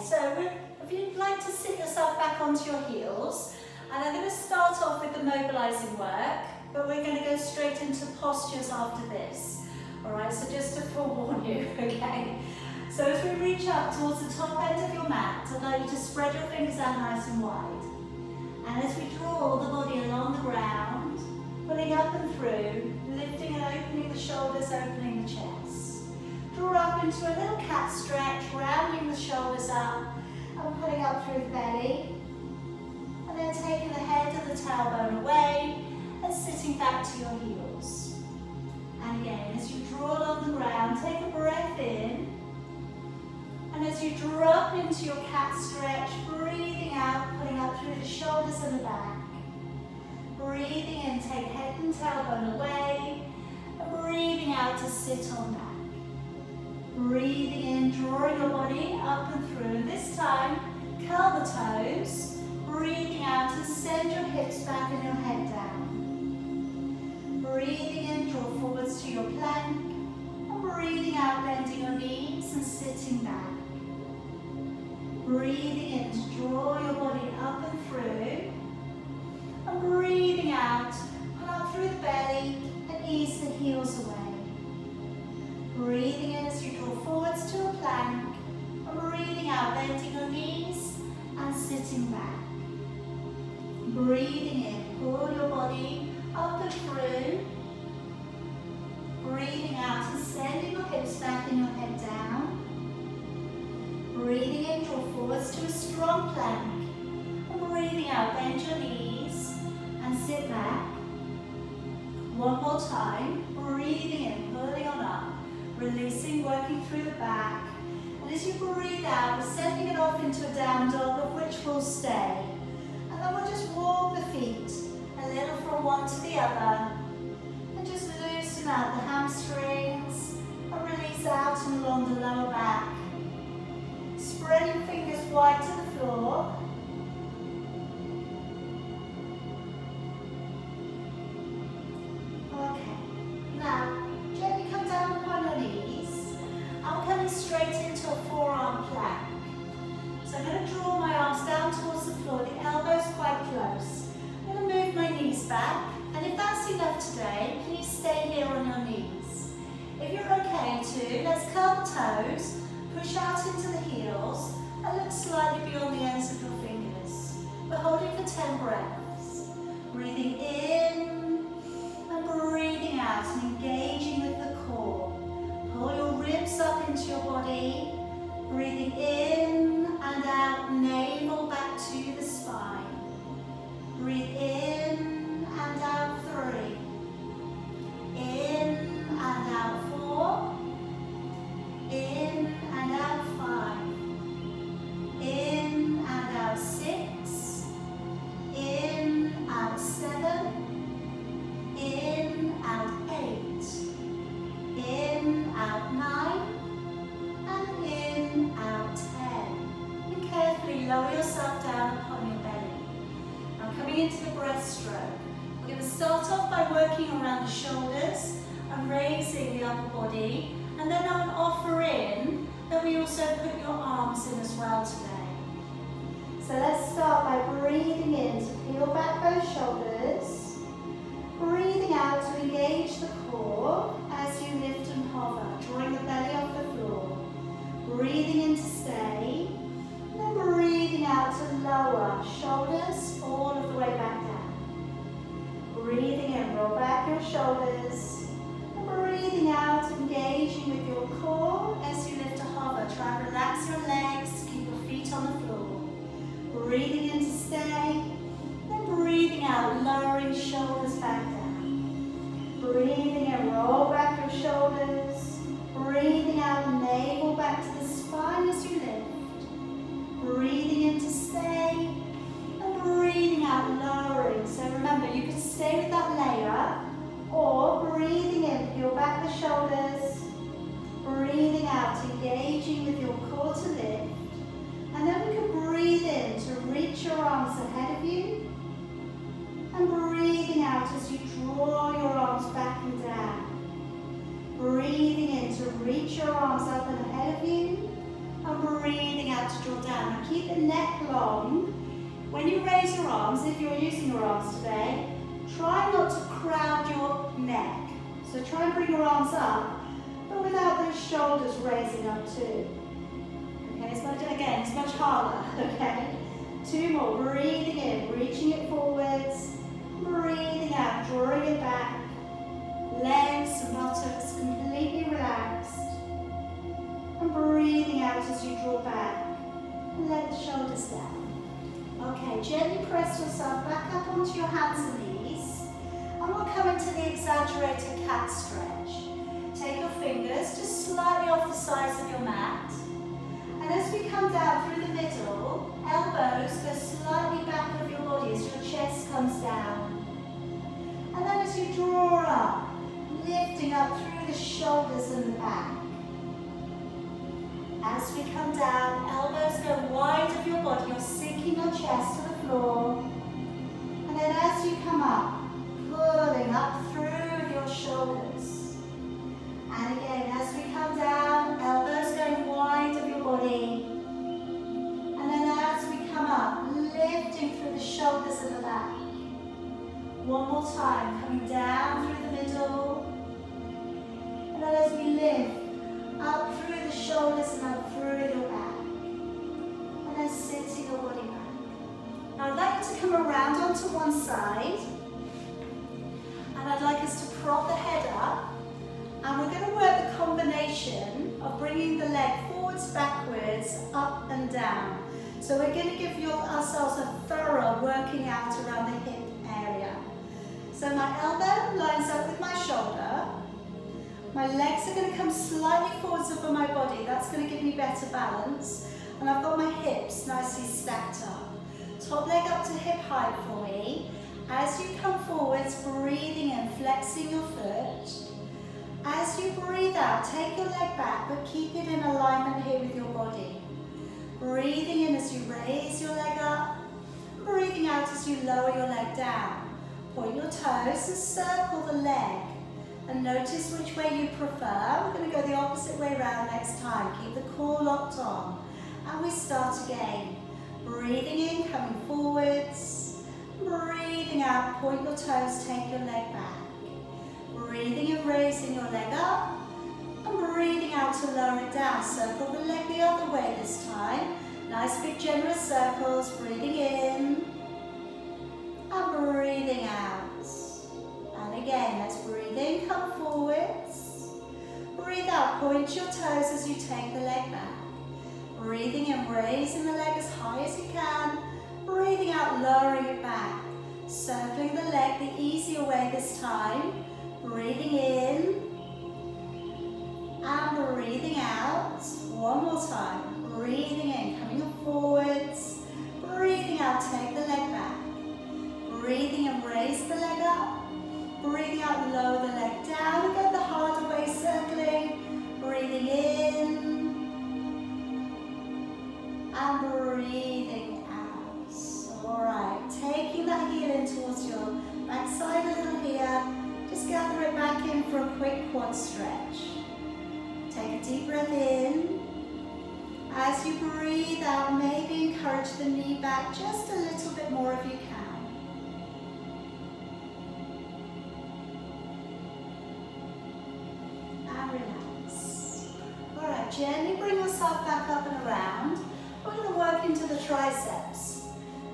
So if you'd like to sit yourself back onto your heels, and I'm going to start off with the mobilizing work, but we're going to go straight into postures after this. Alright, so just to forewarn you, okay? So as we reach up towards the top end of your mat, I'd like you to spread your fingers out nice and wide. And as we draw the body along the ground, pulling up and through, lifting and opening the shoulders, opening the chest. Draw up into a little cat stretch, rounding the shoulders up and pulling up through the belly. And then taking the head of the tailbone away and sitting back to your heels. And again, as you draw along the ground, take a breath in. And as you drop into your cat stretch, breathing out, pulling up through the shoulders and the back. Breathing in, take head and tailbone away. And breathing out to sit on back. Breathing in, drawing your body up and through. And this time, curl the toes. Breathing out to send your hips back and your head down. Breathing in, draw forwards to your plank. And breathing out, bending your knees and sitting back. Breathing in to draw your body up and through. And breathing out, pull up through the belly and ease the heels away. Breathing in as you draw forwards to a plank. And breathing out, bending your knees and sitting back. Breathing in, pull your body up and through. Breathing out and sending your hips back and your head down. Breathing in, draw forwards to a strong plank. And breathing out, bend your knees and sit back. One more time. Breathing in, pulling on up. Releasing, working through the back. And as you breathe out, we're sending it off into a down dog, of which we'll stay. And then we'll just walk the feet a little from one to the other. And just loosen out the hamstrings. And release out and along the lower back. Spreading fingers wide to the floor. Okay. Now, gently come down upon your knees. I'm coming straight into a forearm plank. So I'm going to draw my arms down towards the floor, the elbows quite close. I'm going to move my knees back. And if that's enough today, please stay here on your knees. If you're okay to, let's curl the toes. Push out into the heels and look slightly beyond the ends of your fingers. We're holding for 10 breaths. Breathing in and breathing out and engaging with the core. Pull your ribs up into your body. Breathing in and out, navel back to the spine. Breathe in and out 3. In and out 4. In and out 5, in and out 6, in, out 7, in, out 8, in, out 9, and in, out 10. And carefully lower yourself down upon your belly. Now coming into the breaststroke, we're going to start off by working around the shoulders and raising the upper body. And then I'll offer in that we also put your arms in as well today. So let's start by breathing in to peel back both shoulders. Breathing out to engage the core as you lift and hover, drawing the belly off the floor. Breathing in to stay. And then breathing out to lower, shoulders all of the way back down. Breathing in, roll back your shoulders. Breathing out, engaging with your core as you lift to hover. Try and relax your legs, keep your feet on the floor. Breathing in to stay, then breathing out, lowering shoulders back down. Breathing in, roll back your shoulders. Breathing out, navel back to the spine as you lift. Breathing in to stay, and breathing out, lowering. So remember, you can stay with that layer, or breathing in, peel back the shoulders, breathing out, engaging with your core to lift, and then we can breathe in to reach your arms ahead of you, and breathing out as you draw your arms back and down. Breathing in to reach your arms up and ahead of you, and breathing out out to draw down. Now keep the neck long. When you raise your arms, if you're using your arms today, try not to crowd your neck. So try and bring your arms up, but without those shoulders raising up too. Okay, it's much harder, okay? 2 more, breathing in, reaching it forwards, breathing out, drawing it back. Legs and buttocks completely relaxed. And breathing out as you draw back. And let the shoulders down. Okay, gently press yourself back up onto your hands and knees. And we'll come into the exaggerated cat stretch. Take your fingers just slightly off the sides of your mat. And as we come down through the middle, elbows go slightly back of your body as your chest comes down. And then as you draw up, lifting up through the shoulders and the back. As we come down, elbows go wide of your body, you're sinking your chest to the floor. And then as you come up, pulling up through your shoulders. And again, as we come down, elbows going wide of your body. And then as we come up, lifting through the shoulders and the back. One more time, coming down through the middle. And then as we lift, up through the shoulders and up through your back. And then sitting your body back. Now I'd like you to come around onto one side. And I'd like us to prop the head up. And we're going to work the combination of bringing the leg forwards, backwards, up and down. So we're going to give ourselves a thorough working out around the hip area. So my elbow lines up with my shoulder. My legs are going to come slightly forwards over my body. That's going to give me better balance. And I've got my hips nicely stacked up. Top leg up to hip height for me. As you come forwards, breathing in, flexing your foot. As you breathe out, take your leg back, but keep it in alignment here with your body. Breathing in as you raise your leg up. Breathing out as you lower your leg down. Point your toes and circle the leg. And notice which way you prefer. We're going to go the opposite way around next time. Keep the core locked on. And we start again. Breathing in, coming forwards. Breathing out, point your toes, take your leg back. Breathing in, raising your leg up. And breathing out to lower it down. Circle the leg the other way this time. Nice big generous circles. Breathing in. And breathing out. And again, let's breathe in, come forwards. Breathe out, point your toes as you take the leg back. Breathing in, raising the leg as high as you can. Breathing out, lowering it back. Circling the leg the easier way this time. Breathing in. And breathing out. One more time. Breathing in, coming forwards. Breathing out, take the leg back. Breathing in, raise the leg up. Breathing out, lower the leg down. Again, the harder way, circling. Breathing in. And breathing out. Alright, taking that heel in towards your backside a little here. Just gather it back in for a quick quad stretch. Take a deep breath in. As you breathe out, maybe encourage the knee back just a little bit more if you can. Relax. Alright, gently bring yourself back up and around. We're going to work into the triceps.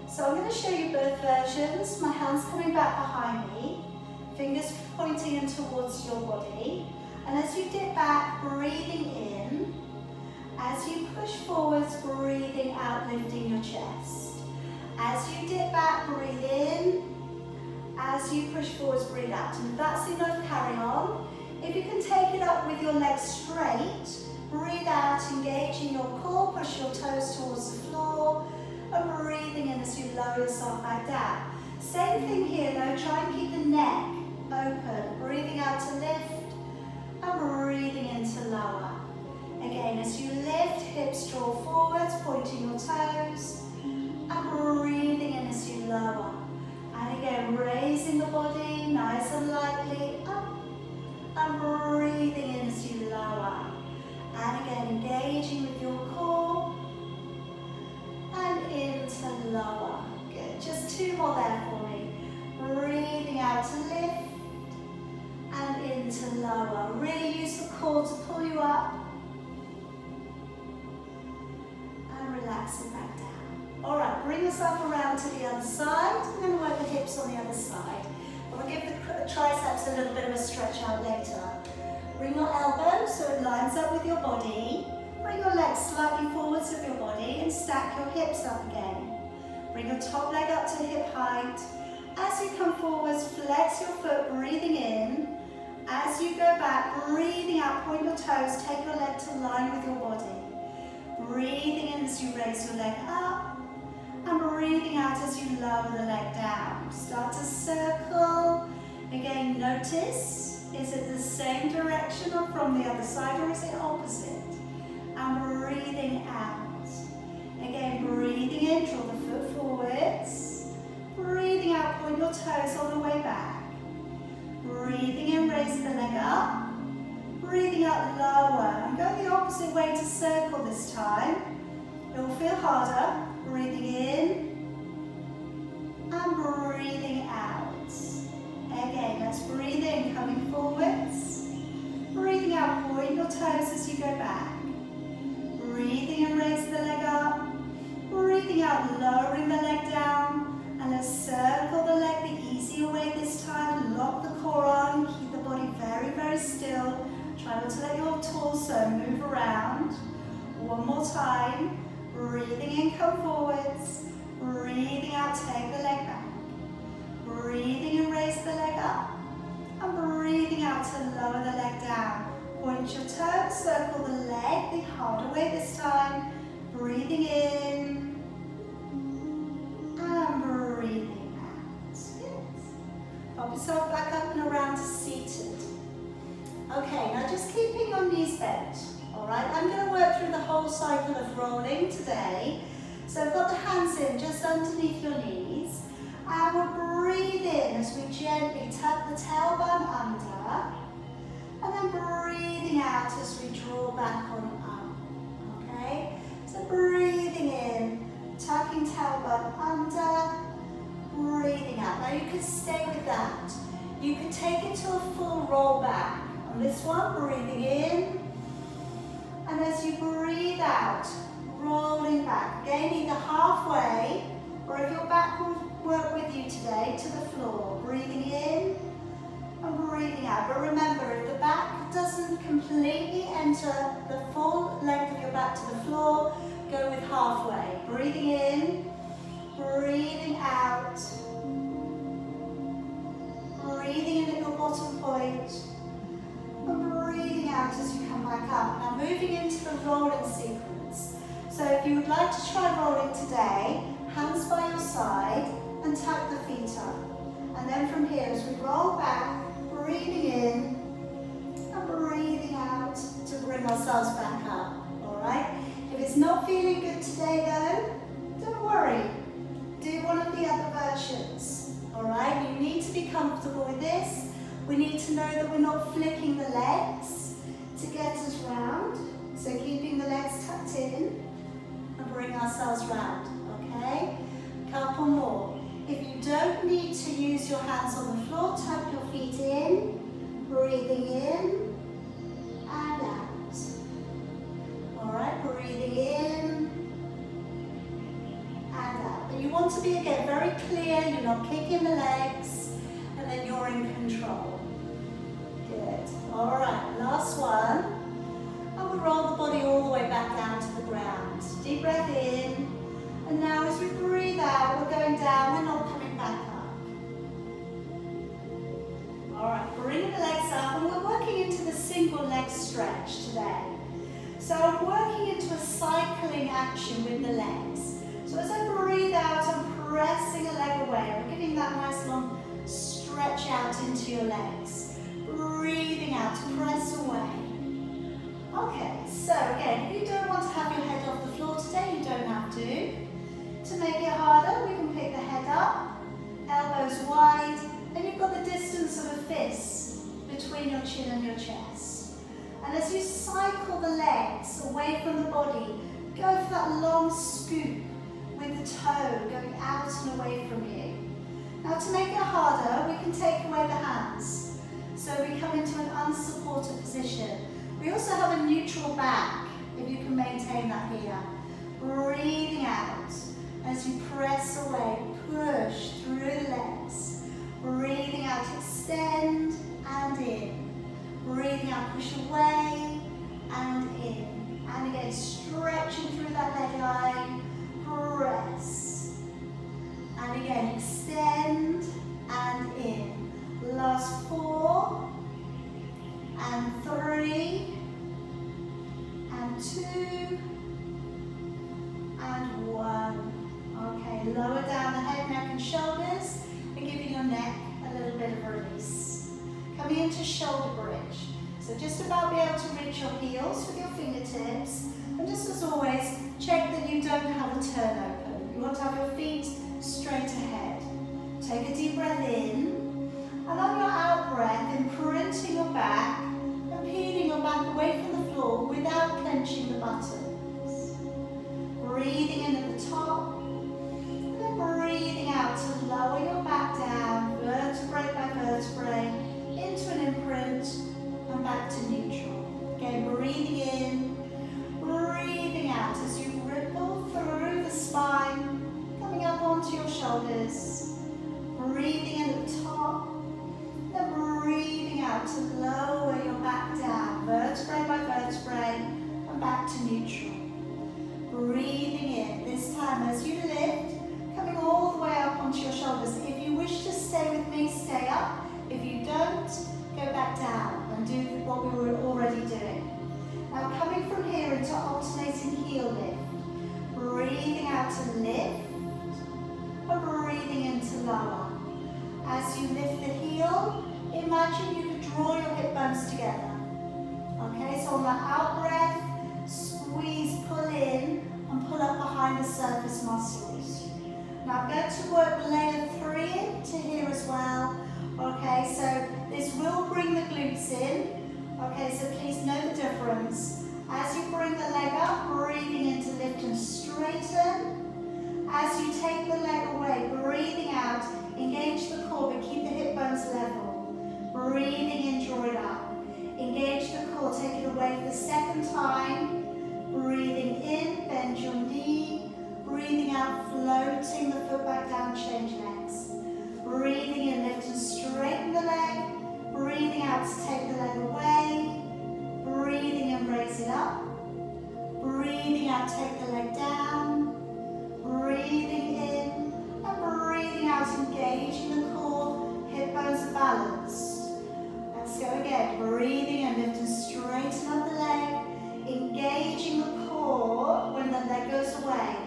So I'm going to show you both versions. My hands coming back behind me, fingers pointing in towards your body. And as you dip back, breathing in. As you push forwards, breathing out, lifting your chest. As you dip back, breathe in. As you push forwards, breathe out. And if that's enough, carry on. If you can take it up with your legs straight, breathe out, engaging your core, push your toes towards the floor, and breathing in as you lower yourself back down. Same thing here though, try and keep the neck open, breathing out to lift, and breathing in to lower. Again, as you lift, hips draw forwards, pointing your toes, and breathing in as you lower. And again, raising the body, nice and lightly, up. And breathing in as you lower. And again, engaging with your core. core to pull you up. And relaxing back down. All right, bring yourself around to the other side. I'm going to work the hips on the other side. We'll give the triceps a little bit of a stretch out later. Bring your elbows so it lines up with your body. Bring your legs slightly forwards of your body and stack your hips up again. Bring your top leg up to hip height. As you come forwards, flex your foot, breathing in. As you go back, breathing out, point your toes, take your leg to line with your body. Breathing in as you raise your leg up, and breathing out as you lower the leg down. Start to circle. Again, notice, is it the same direction or from the other side, or is it opposite? And breathing out. Again, breathing in, draw the foot forwards. Breathing out, point your toes on the way back. Breathing in, raise the leg up. Breathing out, lower. And go the opposite way to circle this time. It will feel harder. Breathing in. And breathing out. Again, let's breathe in, coming forwards. Breathing out, point your toes as you go back. Breathing in, raise the leg up. Breathing out, lowering the leg down. And let's circle the leg the easier way this time. Lock the core on, keep the body very, very still. Try not to let your torso move around. One more time. Breathing in, come forwards. Breathing out, take the leg back. Breathing in, raise the leg up. And breathing out to lower the leg down. Point your toes, circle the leg the harder way this time. Breathing in. And breathing out. Yes. Pop yourself back up and around to seated. Okay, now just keeping your knees bent. Alright, I'm going to work through the whole cycle of rolling today. So I've got the hands in just underneath your knees. And we'll breathe in as we gently tuck the tailbone under. And then breathing out as we draw back on up. Okay? So breathing in, tucking tailbone under, breathing out. Now you can stay with that. You can take it to a full roll back. On this one, breathing in. And as you breathe out, rolling back. Again, either halfway, or if your back will work with you today, to the floor. Breathing in and breathing out. But remember, if the back doesn't completely enter the full length of your back to the floor, go with halfway. Breathing in, breathing out. Breathing in at your bottom point. And breathing out as you come back up. Now moving into the rolling sequence. So if you would like to try rolling today, hands by your side and tuck the feet up. And then from here, as we roll back, breathing in and breathing out to bring ourselves back up. Alright? If it's not feeling good today though, don't worry. Do one of the other versions. Alright? You need to be comfortable with this. We need to know that we're not flicking the legs to get us round. So keeping the legs tucked in and bring ourselves round. Okay? Couple more. If you don't need to use your hands on the floor, tuck your feet in, breathing in and out. Alright, breathing in and out. But you want to be, again, very clear, you're not kicking the legs, and then you're in control. Good. Alright, last one. And we'll roll the body all the way back down to the ground. Deep breath in. And now as we breathe out, we're going down, we're not coming back up. Alright, bring the legs up, and we're working into the single leg stretch today. So I'm working into a cycling action with the legs. So as I breathe out, I'm pressing a leg away. I'm giving that nice long stretch out into your legs. Breathing out, press away. Okay, so again, if you don't want to have your head off the floor today, you don't have to. To make it harder, we can pick the head up, elbows wide, and you've got the distance of a fist between your chin and your chest. And as you cycle the legs away from the body, go for that long scoop with the toe going out and away from you. Now to make it harder, we can take away the hands. So we come into an unsupported position. back, if you can maintain that here. Breathing out as you press away, push through the legs. Breathing out, extend and in. Breathing out, push away and in. And again, stretching through that leg line, press. And again, extend and in. Last 4 and 3 and 2 and 1. Okay, lower down the head, neck and shoulders and giving your neck a little bit of release. Coming into shoulder bridge. So just about be able to reach your heels with your fingertips. And just as always, check that you don't have a turn open. You want to have your feet straight ahead. Take a deep breath in. And on your out breath, imprinting your back and peeling your back away from the floor without clenching the buttocks. Breathing in at the top. And then breathing out to lower your back down, vertebrae by vertebrae, into an imprint and back to neutral. Again, breathing in, breathing out as you ripple through the spine, coming up onto your shoulders. Breathing in at the top, then breathing out to lower your back down, vertebrae by vertebrae, and back to neutral. Breathing in, this time as you lift, coming all the way up onto your shoulders. If you wish to stay with me, stay up. If you don't, go back down and do what we were already doing. Now coming from here into alternating heel lift. Breathing out to lift, and breathing in to lower. As you lift the heel, imagine you could draw your hip bones together. Okay, so on the out breath, squeeze, pull in, and pull up behind the surface muscles. Now I'm going to work layer 3 into here as well. Okay, so this will bring the glutes in. Okay, so please know the difference. As you bring the leg up, breathing in to lift and straighten. As you take the leg away, breathing out, engage the core, but keep the hip bones level. Breathing in, draw it up. Engage the core, take it away for the second time. Breathing in, bend your knee. Breathing out, floating the foot back down, change legs. Breathing in, lift and straighten the leg. Breathing out to take the leg away. Breathing in, raise it up. Breathing out, take the leg down. Breathing in and breathing out, engaging the core, hip bones are balanced. Let's go again. Breathing and lift and straighten up the leg. Engaging the core when the leg goes away.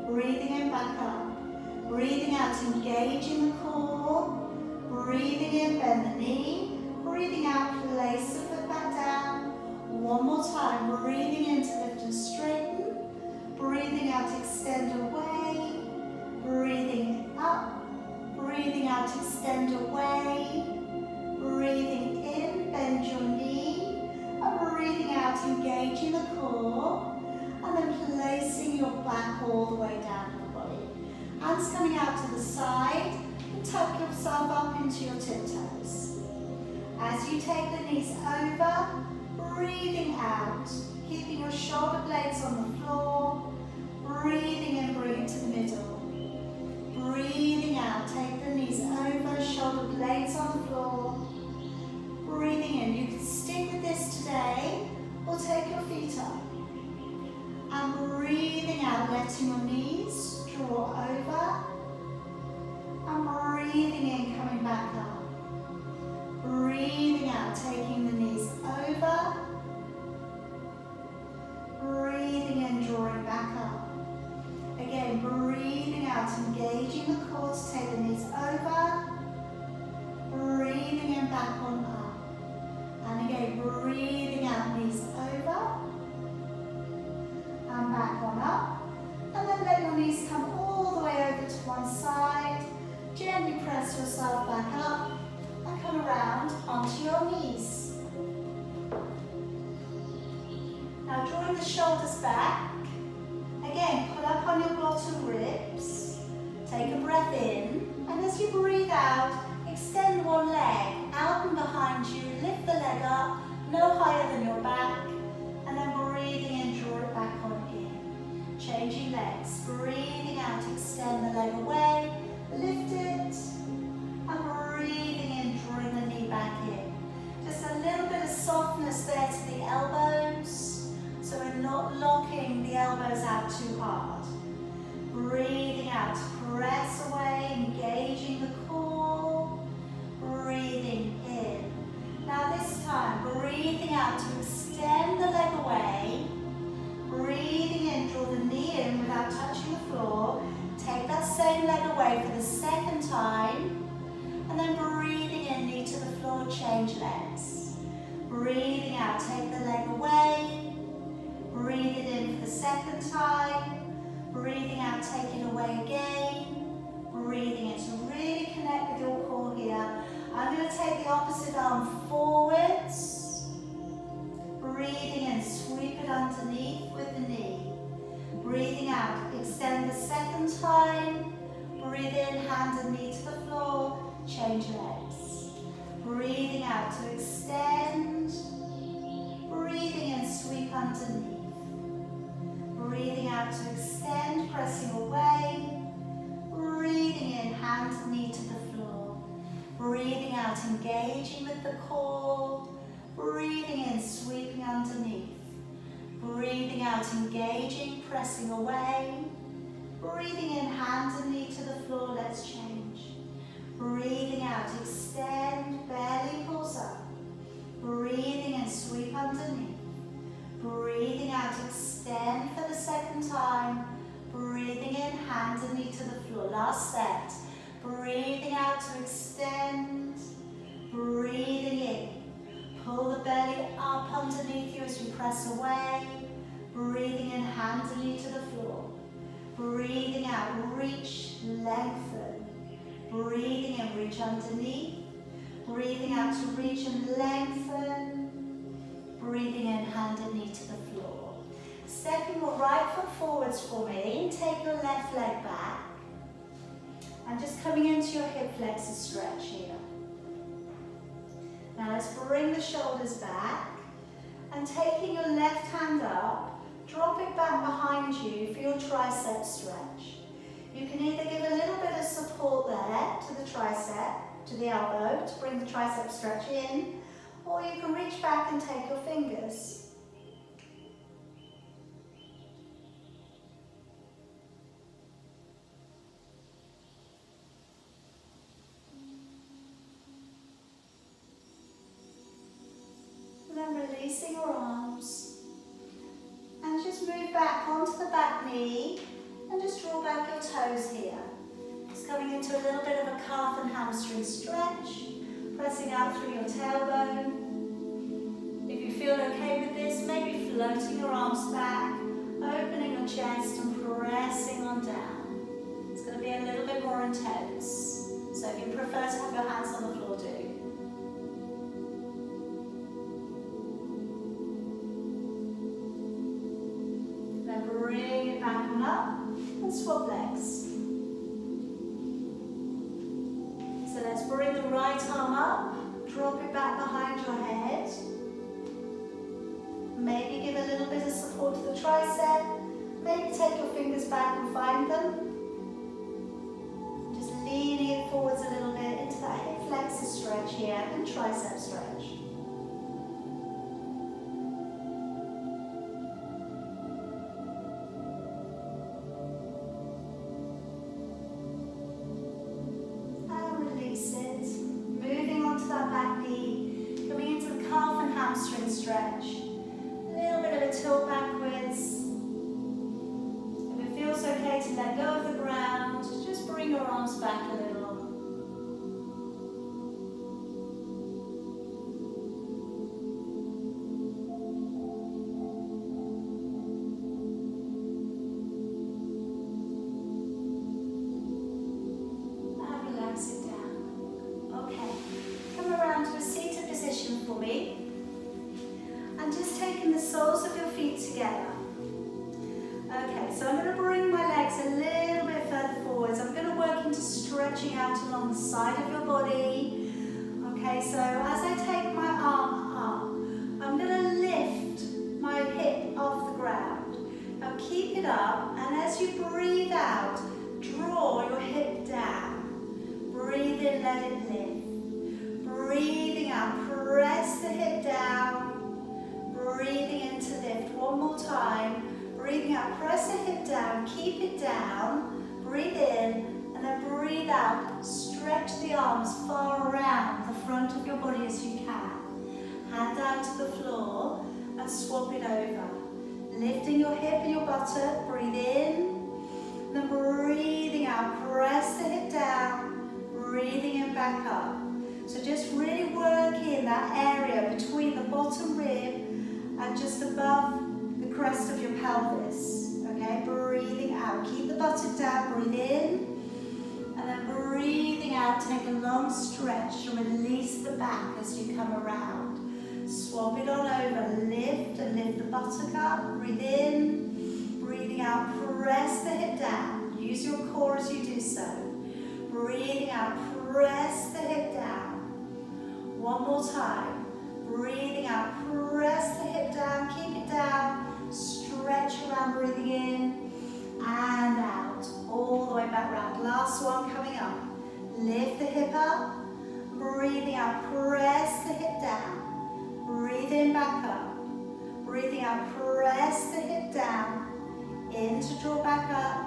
Breathing in, back up. Breathing out, engaging the core. Breathing in, bend the knee. Breathing out, place the foot back down. One more time. Breathing in to lift and straighten. Breathing out, extend away. Breathing up. Breathing out, extend away. Breathing in, bend your knee. And breathing out, engaging the core. And then placing your back all the way down the body. Hands coming out to the side. And tuck yourself up into your tiptoes. As you take the knees over, breathing out, keeping your shoulder blades on the floor. Breathing in, bring it to the middle. Breathing out, take the knees over, shoulder blades on the floor. Breathing in, you can stick with this today or take your feet up. And breathing out, letting your knees draw over. And breathing in, coming back up. Breathing out, taking the knees over. Breathing in, drawing back up. Again, breathing out, engaging the core to take the knees over. Breathing in, back on up. And again, breathing out, knees over. And back on up. And then let your knees come all the way over to one side. Gently press yourself back up and come around onto your knees. Now drawing the shoulders back. Again, pull up on your bottom ribs. Take a breath in, and as you breathe out, extend one leg out and behind you. Lift the leg up, no higher than your back, and then breathe take the opposite arm forwards. Breathing in, sweep it underneath with the knee. Breathing out, extend the second time. Breathe in, hand and knee to the floor, change legs. Breathing out to extend. Breathing in, sweep underneath. Breathing out to extend, pressing away. Breathing in, hand and knee to the floor. Breathing out, engaging with the core. Breathing in, sweeping underneath. Breathing out, engaging, pressing away. Breathing in, hand and knee to the floor, let's change. Breathing out, extend, belly pulls up. Breathing in, sweep underneath. Breathing out, extend for the second time. Breathing in, hand and knee to the floor. Last set. Breathing out to extend. Breathing in. Pull the belly up underneath you as you press away. Breathing in, hand and knee to the floor. Breathing out, reach, lengthen. Breathing in, reach underneath. Breathing out to reach and lengthen. Breathing in, hand and knee to the floor. Stepping your right foot forwards for me. Take your left leg back. And just coming into your hip flexor stretch here. Now let's bring the shoulders back. And taking your left hand up, drop it back behind you for your tricep stretch. You can either give a little bit of support there to the tricep, to the elbow, to bring the tricep stretch in, or you can reach back and take your fingers. And then releasing your arms. And just move back onto the back knee and just draw back your toes here. Just coming into a little bit of a calf and hamstring stretch. Pressing out through your tailbone. If you feel okay with this, maybe floating your arms back, opening your chest and pressing on down. It's going to be a little bit more intense. So if you prefer to have your hands on the floor, do. Then bring it back on up and swap legs. So let's bring the right arm up, drop it back behind your head. Maybe give a little bit of support to the tricep. Maybe take your fingers back and find them. Just leaning it forwards a little bit into that hip flexor stretch here and tricep stretch. Stretch. A little bit of a tilt backwards. If it feels okay to let go of the ground, just bring your arms back a little. And relax it down. Okay, come around to a seated position for me. And just taking the soles of your feet together. Okay, so I'm going to bring my legs a little bit further forwards. I'm going to work into stretching out along the side of your body. Okay, so as I take my arm up, I'm going to lift my hip off the ground. Now keep it up, and as you breathe out, draw your hip down. Breathe in, let it lift. Breathing out, press the hip down. Breathing in to lift. One more time. Breathing out, press the hip down, keep it down. Breathe in, and then breathe out. Stretch the arms far around the front of your body as you can. Hand down to the floor and swap it over. Lifting your hip and your buttock. Breathe in, then breathing out. Press the hip down. Breathing in, back up. So just really work in that area between the bottom rib and just above the crest of your pelvis. Okay, breathing out. Keep the buttock down, breathe in, And then breathing out, take a long stretch and release the back as you come around. Swap it on over, lift and lift the buttock up, breathe in, breathing out, press the hip down, use your core as you do so. Breathing out, press the hip down. One more time, breathing out, press the hip down, keep it down, stretch around, breathing in and out, all the way back round. Last one coming up, lift the hip up, breathing out, press the hip down. Breathe in, back up. Breathing out, press the hip down. In to draw back up.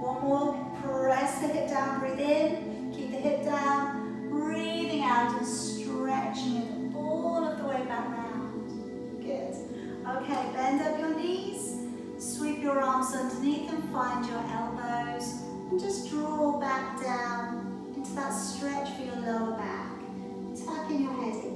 One more, press the hip down, breathe in. Keep the hip down. Breathing out and stretching it all of the way back round. Good. Okay, bend up your knees. Sweep your arms underneath and find your elbows. And just draw back down into that stretch for your lower back. Tucking your head in.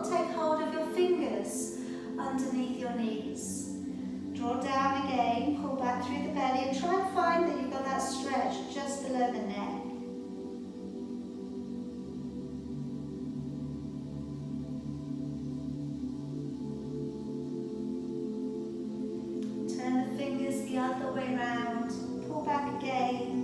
Take hold of your fingers underneath your knees. Draw down again, pull back through the belly and try and find that you've got that stretch just below the neck. Turn the fingers the other way round, pull back again.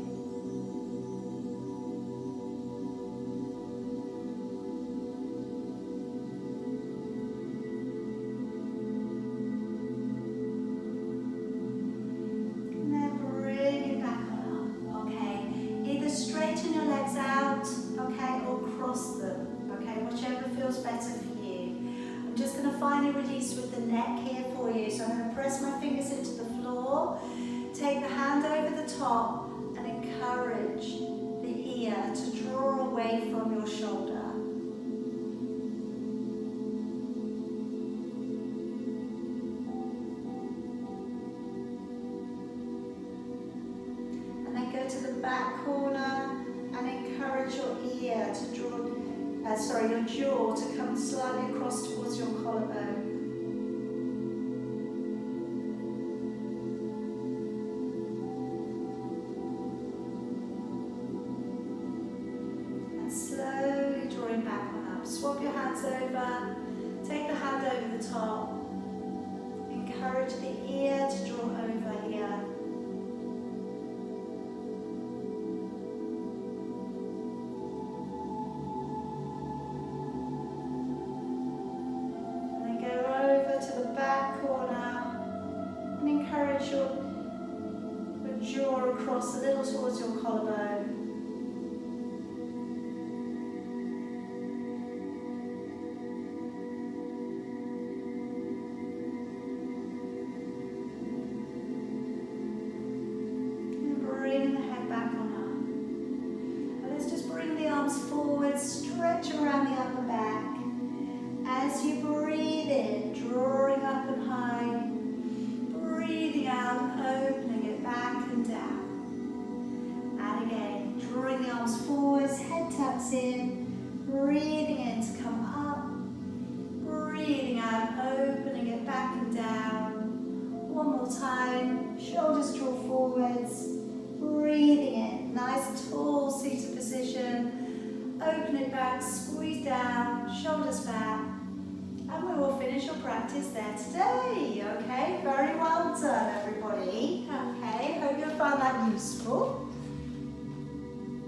Better for you. I'm just going to finally release with the neck here for you. So I'm going to press my fingers into the floor, take the hand over the top and encourage the ear to draw away from your shoulder. And then go to the back corner and encourage your ear to draw your jaw to come slightly across towards your collarbone. And slowly drawing back on up. Swap your hands over, take the hand over the top. Encourage the ear to draw over here. Your jaw across a little towards your collarbone. And bring the head back on up. And let's just bring the arms forward, stretch around the upper back. As you breathe in, drawing up and high. Breathing out, opening it back and down. And again, drawing the arms forwards, head tucks in, breathing in to come up, breathing out, opening it back and down. One more time, shoulders draw forwards, breathing in, nice tall seated position, open it back, squeeze down, shoulders back. And we will finish your practice there today, okay? Very well done, everybody. Okay, hope you found that useful.